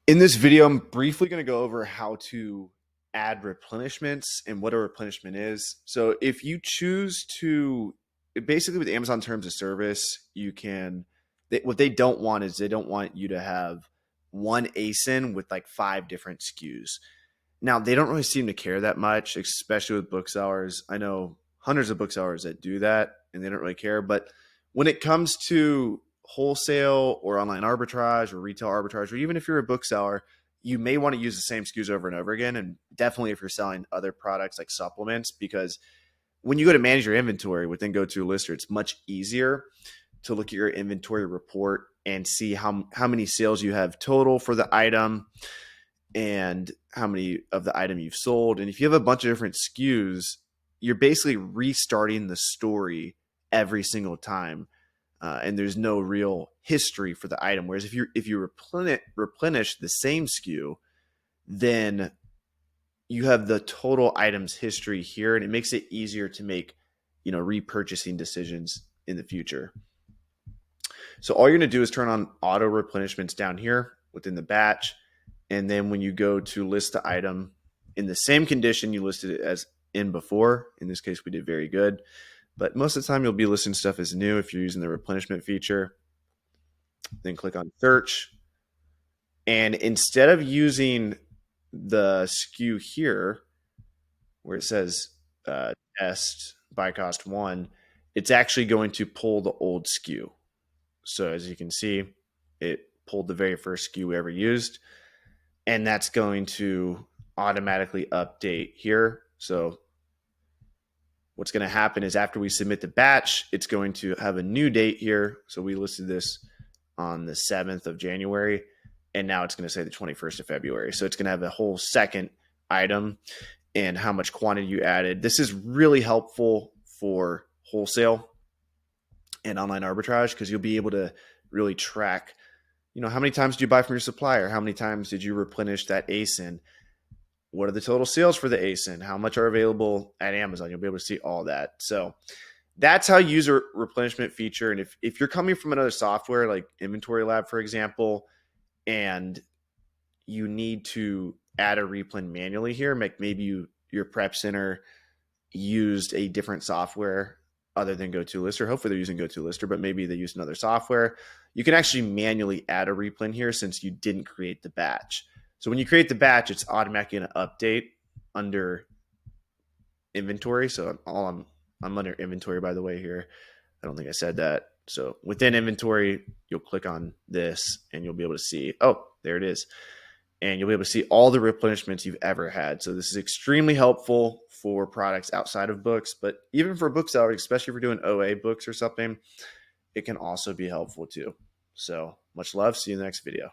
In this video, I'm briefly going to go over how to add replenishments and what a replenishment is. So if you choose to, basically with Amazon terms of service, you can, what they don't want is they don't want you to have one ASIN with like 5 different SKUs. Now, they don't really seem to care that much, especially with booksellers. I know hundreds of booksellers that do that and they don't really care. But when it comes to wholesale or online arbitrage or retail arbitrage, or even if you're a bookseller, you may want to use the same SKUs over and over again. And definitely if you're selling other products like supplements, because when you go to manage your inventory within Go2lister, it's much easier to look at your inventory report and see how many sales you have total for the item and how many of the item you've sold. And if you have a bunch of different SKUs, you're basically restarting the story every single time. And there's no real history for the item. Whereas if you replenish the same SKU, then you have the total items history here, and it makes it easier to make repurchasing decisions in the future. So all you're going to do is turn on auto replenishments down here within the batch, and then when you go to list the item in the same condition you listed it as in before, in this case we did very good. But most of the time, you'll be listing stuff as new if you're using the replenishment feature. Then click on search. And instead of using the SKU here, where it says test by cost 1, it's actually going to pull the old SKU. So as you can see, it pulled the very first SKU we ever used. And that's going to automatically update here. So what's going to happen is after we submit the batch, it's going to have a new date here. So we listed this on the 7th of January, and now it's going to say the 21st of February. So it's going to have a whole second item and how much quantity you added. This is really helpful for wholesale and online arbitrage because you'll be able to really track, how many times do you buy from your supplier? How many times did you replenish that ASIN? What are the total sales for the ASIN? How much are available at Amazon? You'll be able to see all that. So that's how you use a replenishment feature. And if you're coming from another software like Inventory Lab, for example, and you need to add a replen manually here, maybe your prep center used a different software other than Go2lister. Hopefully they're using Go2lister, but maybe they used another software. You can actually manually add a replen here since you didn't create the batch. So when you create the batch, it's automatically going to update under inventory. So I'm under inventory, by the way, here. I don't think I said that. So within inventory, you'll click on this and you'll be able to see, oh, there it is. And you'll be able to see all the replenishments you've ever had. So this is extremely helpful for products outside of books, but even for booksellers, especially if you're doing OA books or something, it can also be helpful too. So much love. See you in the next video.